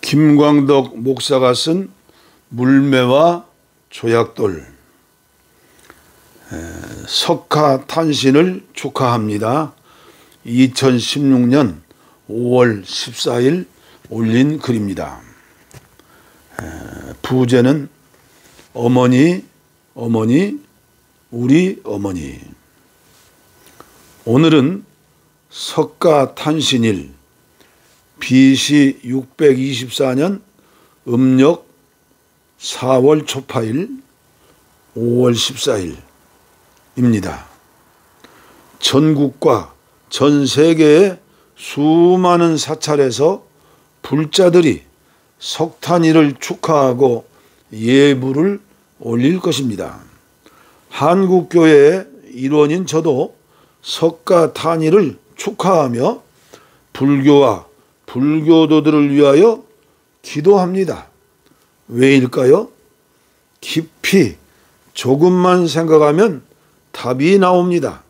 김광덕 목사가 쓴 물매와 조약돌, 석가탄신을 축하합니다. 2016년 5월 14일 올린 글입니다. 부제는 어머니, 어머니, 우리 어머니. 오늘은 석가탄신일, BC 624년 음력 4월 초파일 5월 14일입니다. 전국과 전 세계의 수많은 사찰에서 불자들이 석탄일을 축하하고 예불을 올릴 것입니다. 한국교회의 일원인 저도 석가탄일을 축하하며 불교와 불교도들을 위하여 기도합니다. 왜일까요? 깊이 조금만 생각하면 답이 나옵니다.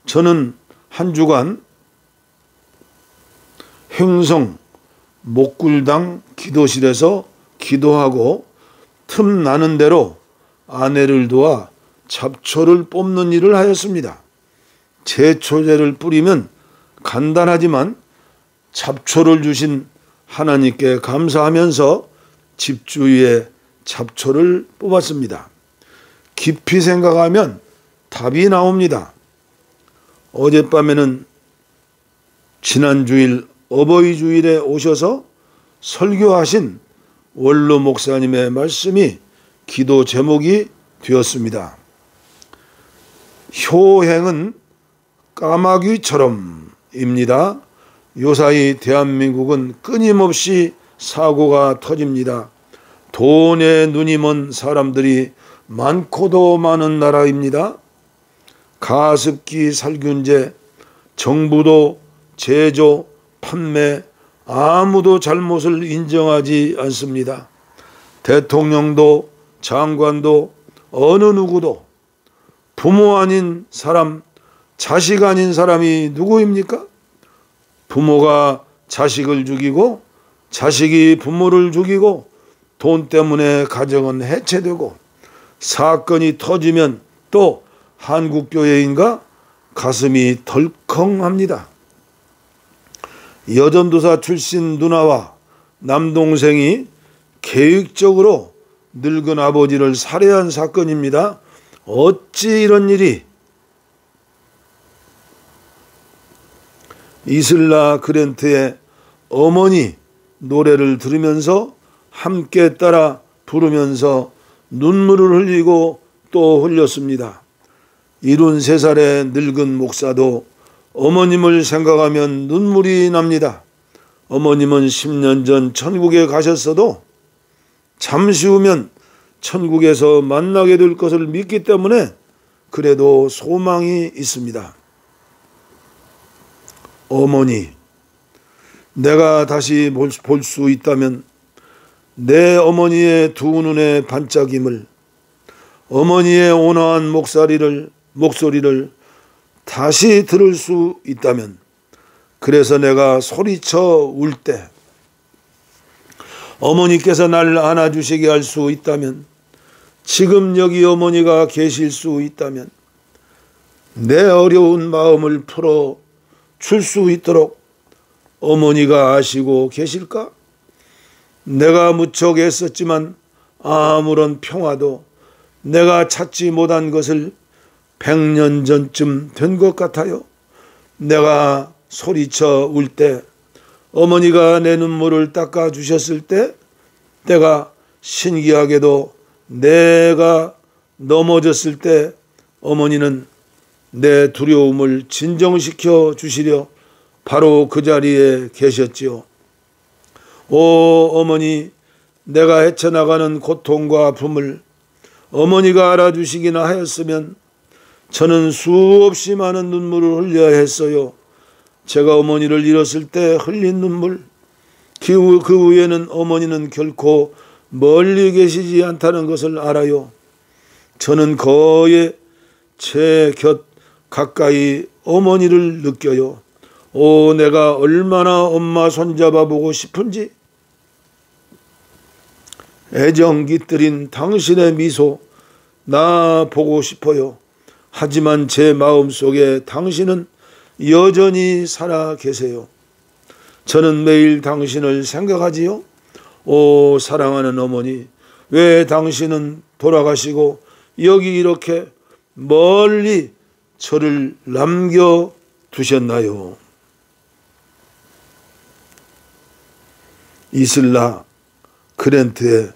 저는 한 주간 횡성 목굴당 기도실에서 기도하고 틈나는 대로 아내를 도와 잡초를 뽑는 일을 하였습니다. 제초제를 뿌리면 간단하지만 잡초를 주신 하나님께 감사하면서 집 주위에 잡초를 뽑았습니다. 깊이 생각하면 답이 나옵니다. 어젯밤에는 지난 주일 어버이 주일에 오셔서 설교하신 원로 목사님의 말씀이 기도 제목이 되었습니다. 효행은 까마귀처럼입니다. 요사이 대한민국은 끊임없이 사고가 터집니다. 돈에 눈이 먼 사람들이 많고도 많은 나라입니다. 가습기 살균제, 정부도 제조, 판매, 아무도 잘못을 인정하지 않습니다. 대통령도 장관도 어느 누구도 부모 아닌 사람, 자식 아닌 사람이 누구입니까? 부모가 자식을 죽이고 자식이 부모를 죽이고 돈 때문에 가정은 해체되고 사건이 터지면 또 한국교회인가 가슴이 덜컹합니다. 여전도사 출신 누나와 남동생이 계획적으로 늙은 아버지를 살해한 사건입니다. 어찌 이런 일이? 이슬라 그랜트의 어머니 노래를 들으면서 함께 따라 부르면서 눈물을 흘리고 또 흘렸습니다. 73살의 늙은 목사도 어머님을 생각하면 눈물이 납니다. 어머님은 10년 전 천국에 가셨어도 잠시 후면 천국에서 만나게 될 것을 믿기 때문에 그래도 소망이 있습니다. 어머니, 내가 다시 볼 수 있다면 내 어머니의 두 눈의 반짝임을, 어머니의 온화한 목소리를 다시 들을 수 있다면, 그래서 내가 소리쳐 울 때 어머니께서 날 안아주시게 할 수 있다면, 지금 여기 어머니가 계실 수 있다면 내 어려운 마음을 풀어 줄 수 있도록 어머니가 아시고 계실까? 내가 무척 애썼지만 아무런 평화도 내가 찾지 못한 것을 100년 전쯤 된 것 같아요. 내가 소리쳐 울 때 어머니가 내 눈물을 닦아 주셨을 때 내가 신기하게도 내가 넘어졌을 때 어머니는 내 두려움을 진정시켜 주시려 바로 그 자리에 계셨지요. 오 어머니, 내가 헤쳐나가는 고통과 아픔을 어머니가 알아주시기나 하였으면 저는 수없이 많은 눈물을 흘려야 했어요. 제가 어머니를 잃었을 때 흘린 눈물, 그 후에는 어머니는 결코 멀리 계시지 않다는 것을 알아요. 저는 거의 제 곁 가까이 어머니를 느껴요. 오, 내가 얼마나 엄마 손잡아 보고 싶은지. 애정 깃들인 당신의 미소 나 보고 싶어요. 하지만 제 마음속에 당신은 여전히 살아 계세요. 저는 매일 당신을 생각하지요. 오 사랑하는 어머니, 왜 당신은 돌아가시고 여기 이렇게 멀리 저를 남겨두셨나요? 이슬라 그랜트의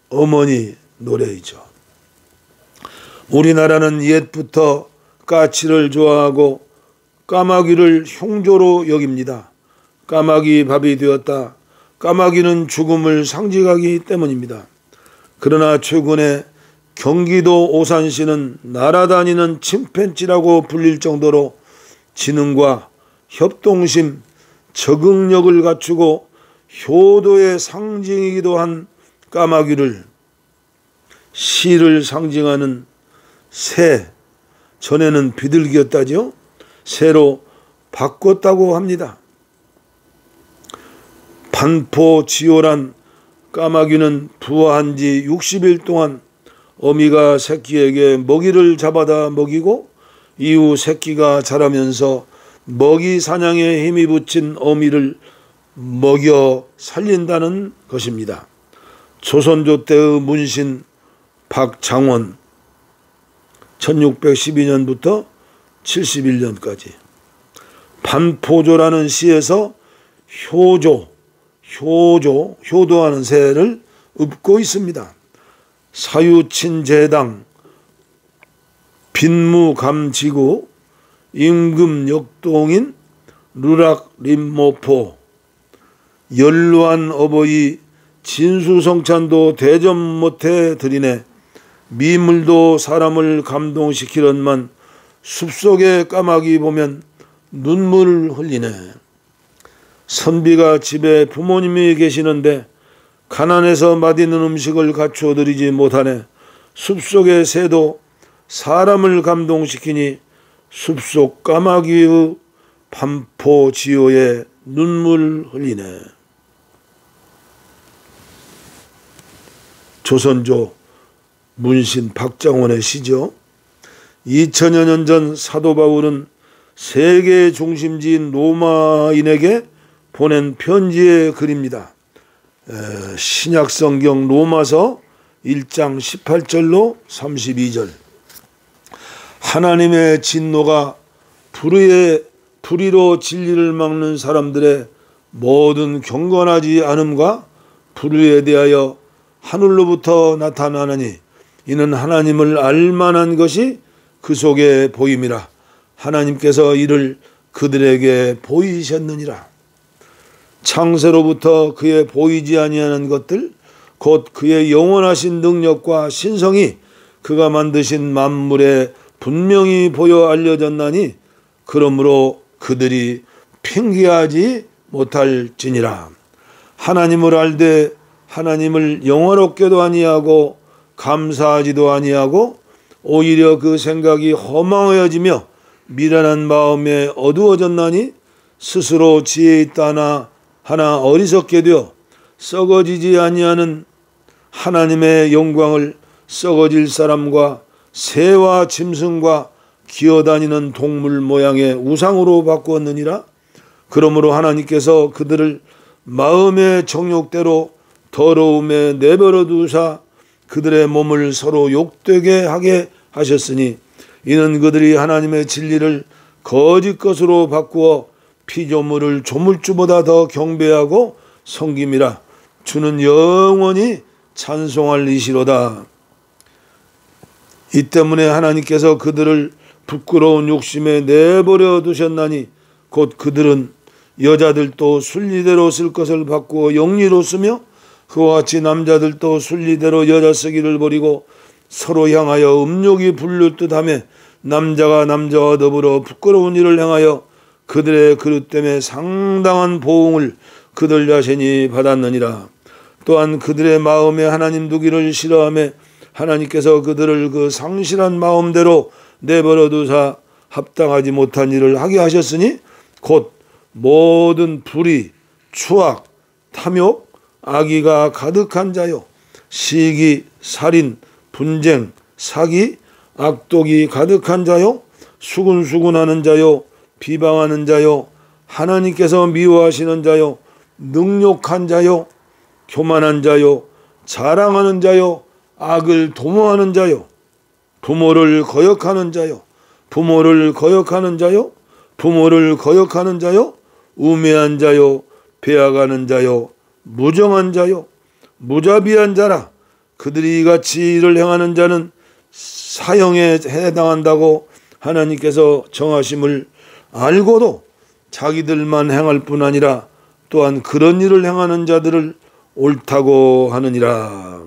어머니 노래이죠. 우리나라는 옛부터 까치를 좋아하고 까마귀를 흉조로 여깁니다. 까마귀 밥이 되었다. 까마귀는 죽음을 상징하기 때문입니다. 그러나 최근에 경기도 오산시는 날아다니는 침팬지라고 불릴 정도로 지능과 협동심, 적응력을 갖추고 효도의 상징이기도 한 까마귀를 시를 상징하는 새, 전에는 비둘기였다죠. 새로 바꿨다고 합니다. 반포지호란 까마귀는 부화한 지 60일 동안 어미가 새끼에게 먹이를 잡아다 먹이고 이후 새끼가 자라면서 먹이 사냥에 힘이 붙인 어미를 먹여 살린다는 것입니다. 조선조 때의 문신 박장원 1612년부터 71년까지 반포조라는 시에서 효도하는 새를 읊고 있습니다. 사유친제당 빈무감지구 임금역동인 루락림모포 연루한 어버이 진수성찬도 대접 못해 드리네. 미물도 사람을 감동시키련만 숲속의 까마귀 보면 눈물을 흘리네. 선비가 집에 부모님이 계시는데 가난해서 맛있는 음식을 갖추어 드리지 못하네. 숲속의 새도 사람을 감동시키니 숲속 까마귀의 반포지호에 눈물 흘리네. 조선조 문신 박장원의 시죠. 2000여 년 전 사도 바울은 세계의 중심지인 로마인에게 보낸 편지의 글입니다. 신약성경 로마서 1장 18절로 32절. 하나님의 진노가 불의로 진리를 막는 사람들의 모든 경건하지 않음과 불의에 대하여 하늘로부터 나타나느니 이는 하나님을 알만한 것이 그 속에 보임이라. 하나님께서 이를 그들에게 보이셨느니라. 창세로부터 그의 보이지 아니하는 것들 곧 그의 영원하신 능력과 신성이 그가 만드신 만물에 분명히 보여 알려졌나니 그러므로 그들이 핑계하지 못할지니라. 하나님을 알되 하나님을 영화롭게도 아니하고 감사하지도 아니하고 오히려 그 생각이 허망하여지며 미련한 마음에 어두워졌나니 스스로 지혜 있다 하나 어리석게 되어 썩어지지 아니하는 하나님의 영광을 썩어질 사람과 새와 짐승과 기어다니는 동물 모양의 우상으로 바꾸었느니라. 그러므로 하나님께서 그들을 마음의 정욕대로 더러움에 내버려 두사 그들의 몸을 서로 욕되게 하게 하셨으니 이는 그들이 하나님의 진리를 거짓 것으로 바꾸어 피조물을 조물주보다 더 경배하고 섬김이라. 주는 영원히 찬송할 이시로다. 이 때문에 하나님께서 그들을 부끄러운 욕심에 내버려 두셨나니 곧 그들은 여자들도 순리대로 쓸 것을 바꾸어 영리로 쓰며 그와 같이 남자들도 순리대로 여자 쓰기를 버리고 서로 향하여 음욕이 불릴 듯하며 남자가 남자와 더불어 부끄러운 일을 행하여 그들의 그릇 때문에 상당한 보응을 그들 자신이 받았느니라. 또한 그들의 마음에 하나님 두기를 싫어하며 하나님께서 그들을 그 상실한 마음대로 내버려 두사 합당하지 못한 일을 하게 하셨으니 곧 모든 불의, 추악, 탐욕, 악의가 가득한 자요 시기, 살인, 분쟁, 사기, 악독이 가득한 자요, 수군수군하는 자요, 비방하는 자요, 하나님께서 미워하시는 자요, 능욕한 자요, 교만한 자요, 자랑하는 자요, 악을 도모하는 자요, 부모를 거역하는 자요, 부모를 거역하는 자요, 부모를 거역하는 자요, 우매한 자요, 배아가는 자요, 무정한 자요, 무자비한 자라. 그들이 이같이 일을 행하는 자는 사형에 해당한다고 하나님께서 정하심을 알고도 자기들만 행할 뿐 아니라 또한 그런 일을 행하는 자들을 옳다고 하느니라.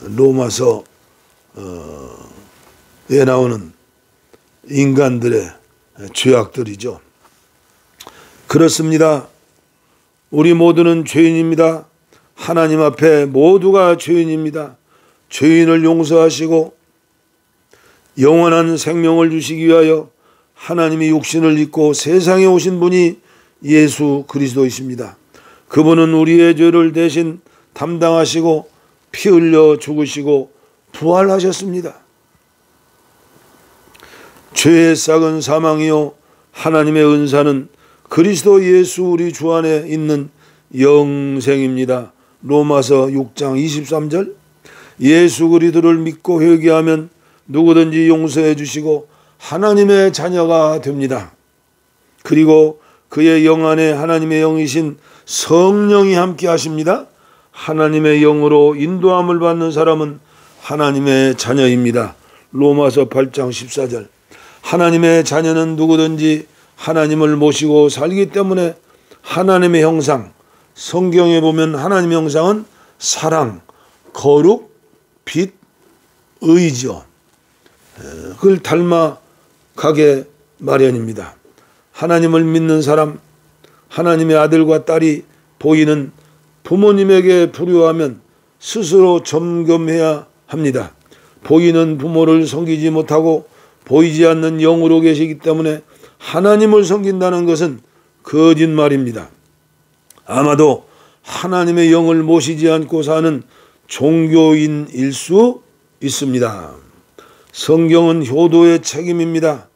로마서에 나오는 인간들의 죄악들이죠. 그렇습니다. 우리 모두는 죄인입니다. 하나님 앞에 모두가 죄인입니다. 죄인을 용서하시고 영원한 생명을 주시기 위하여 하나님이 육신을 입고 세상에 오신 분이 예수 그리스도이십니다. 그분은 우리의 죄를 대신 담당하시고 피 흘려 죽으시고 부활하셨습니다. 죄의 싹은 사망이요 하나님의 은사는 그리스도 예수 우리 주 안에 있는 영생입니다. 로마서 6장 23절. 예수 그리스도를 믿고 회개하면 누구든지 용서해 주시고 하나님의 자녀가 됩니다. 그리고 그의 영 안에 하나님의 영이신 성령이 함께 하십니다. 하나님의 영으로 인도함을 받는 사람은 하나님의 자녀입니다. 로마서 8장 14절. 하나님의 자녀는 누구든지 하나님을 모시고 살기 때문에 하나님의 형상, 성경에 보면 하나님의 형상은 사랑, 거룩, 빛, 의죠. 그걸 닮아가게 마련입니다. 하나님을 믿는 사람, 하나님의 아들과 딸이 보이는 부모님에게 불효하면 스스로 점검해야 합니다. 보이는 부모를 섬기지 못하고 보이지 않는 영으로 계시기 때문에 하나님을 섬긴다는 것은 거짓말입니다. 아마도 하나님의 영을 모시지 않고 사는 종교인일 수 있습니다. 성경은 효도의 책임입니다.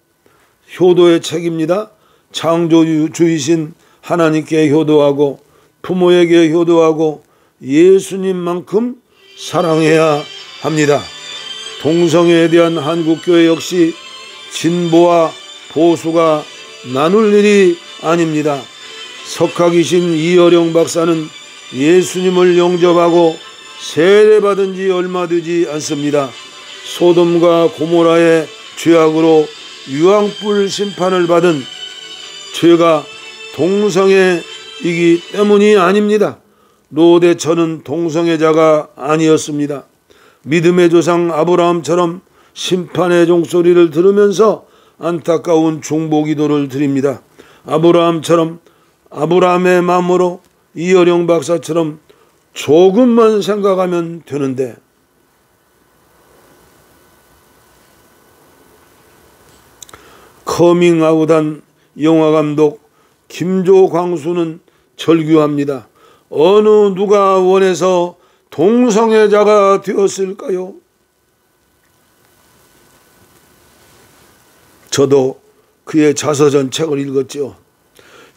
효도의 책입니다. 창조주이신 하나님께 효도하고 부모에게 효도하고 예수님만큼 사랑해야 합니다. 동성애에 대한 한국교회 역시 진보와 보수가 나눌 일이 아닙니다. 석학이신 이어령 박사는 예수님을 영접하고 세례받은 지 얼마 되지 않습니다. 소돔과 고모라의 죄악으로 유황불 심판을 받은 죄가 동성애이기 때문이 아닙니다. 롯의 동성애자가 아니었습니다. 믿음의 조상 아브라함처럼 심판의 종소리를 들으면서 안타까운 중보기도를 드립니다. 아브라함처럼 아브라함의 마음으로 이어령 박사처럼 조금만 생각하면 되는데 커밍아웃한 영화감독 김조 광수는 절규합니다. 어느 누가 원해서 동성애자가 되었을까요? 저도 그의 자서전 책을 읽었죠.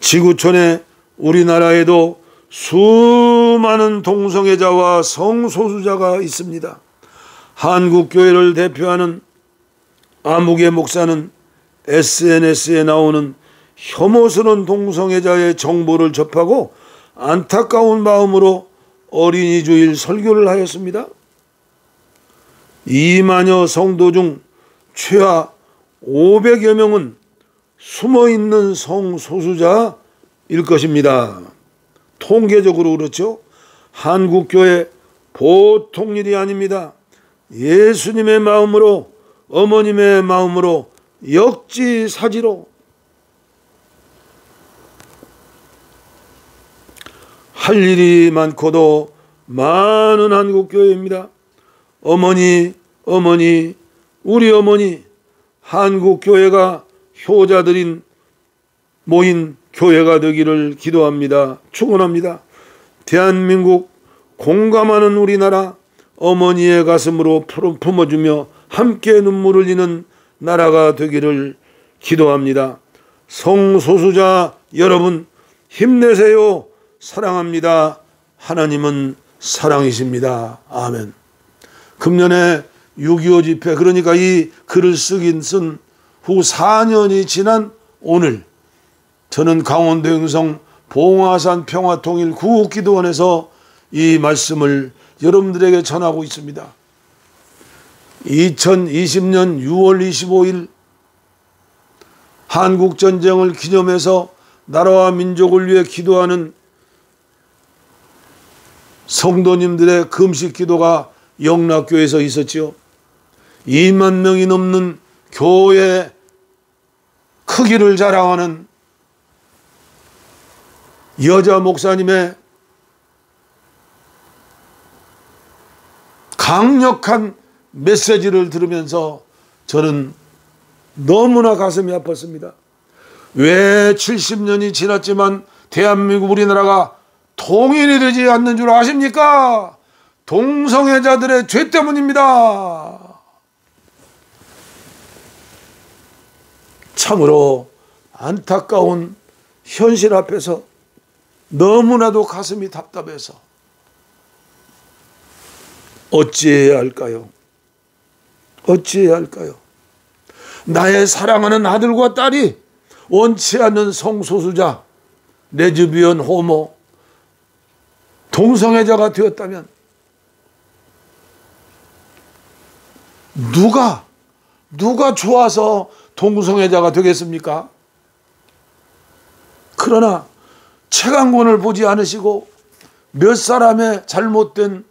지구촌에 우리나라에도 수많은 동성애자와 성소수자가 있습니다. 한국교회를 대표하는 아무개 목사는 SNS에 나오는 혐오스러운 동성애자의 정보를 접하고 안타까운 마음으로 어린이 주일 설교를 하였습니다. 2만여 성도 중 최하 500여 명은 숨어있는 성소수자일 것입니다. 통계적으로 그렇죠. 한국교회 보통 일이 아닙니다. 예수님의 마음으로, 어머님의 마음으로, 역지사지로 할 일이 많고도 많은 한국교회입니다. 어머니, 우리 어머니, 한국교회가 효자들인 모인 교회가 되기를 기도합니다. 축원합니다. 대한민국 공감하는 우리나라, 어머니의 가슴으로 품어주며 함께 눈물을 흘리는 나라가 되기를 기도합니다. 성소수자 여러분 힘내세요. 사랑합니다. 하나님은 사랑이십니다. 아멘. 금년에 6.25 집회, 그러니까 이 글을 쓴 후 4년이 지난 오늘, 저는 강원도 영성 봉화산 평화통일 구국기도원에서 이 말씀을 여러분들에게 전하고 있습니다. 2020년 6월 25일 한국전쟁을 기념해서 나라와 민족을 위해 기도하는 성도님들의 금식 기도가 영락교회에서 있었지요. 2만 명이 넘는 교회 크기를 자랑하는 여자 목사님의 강력한 메시지를 들으면서 저는 너무나 가슴이 아팠습니다. 왜 70년이 지났지만 대한민국 우리나라가 통일이 되지 않는 줄 아십니까? 동성애자들의 죄 때문입니다. 참으로 안타까운 현실 앞에서 너무나도 가슴이 답답해서 어찌해야 할까요? 어찌해야 할까요? 나의 사랑하는 아들과 딸이 원치 않는 성소수자, 레즈비언, 호모, 동성애자가 되었다면 누가 좋아서 동성애자가 되겠습니까? 그러나 채광권을 보지 않으시고 몇 사람의 잘못된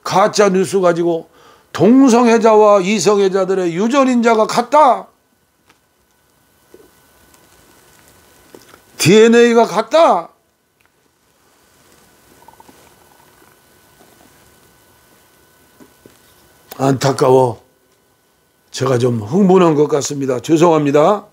가짜 뉴스 가지고 동성애자와 이성애자들의 유전인자가 같다, DNA가 같다, 안타까워 제가 좀 흥분한 것 같습니다. 죄송합니다.